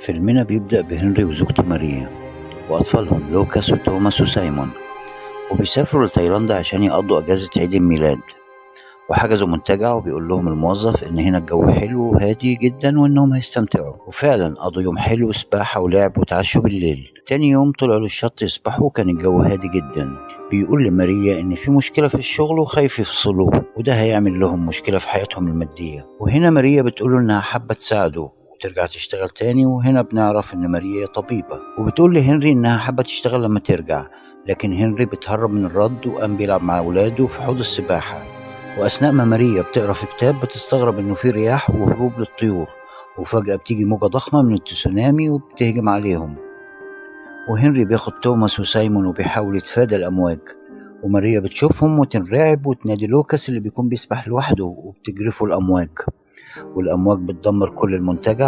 فيلمنا بيبدأ بهنري وزوجته ماريا وأطفالهم لوكاس وتوماس وسايمون، وبيسافروا لتايلاند عشان يقضوا أجازة عيد الميلاد. وحجزوا منتجع وبيقول لهم الموظف إن هنا الجو حلو وهادي جدا وإنهم هيستمتعوا، وفعلا قضوا يوم حلو سباحة ولعب وتعشوا بالليل. تاني يوم طلعوا للشط يسبحوا وكان الجو هادي جدا. بيقول لماريا إن في مشكلة في الشغل وخايف يفصلوه وده هيعمل لهم مشكلة في حياتهم المادية. وهنا ماريا بتقوله إنها حابة تساعده وترجع تشتغل تاني. وهنا بنعرف إن ماريا طبيبة وبتقول لهنري إنها حابة تشتغل لما ترجع، لكن هنري بتهرب من الرد وقام بيلعب مع ولاده في حوض السباحة. وأثناء ما ماريا بتقرأ في كتاب بتستغرب إنه في رياح وهروب للطيور، وفجأة بتيجي موجة ضخمة من التسونامي وبتهجم عليهم. وهنري بياخد توماس وسايمون وبيحاول يتفادى الأمواج، وماريا بتشوفهم وتنرعب وتنادي لوكاس اللي بيكون بيسبح لوحده وبتجرفه الأمواج، والأمواج بتدمر كل المنتجع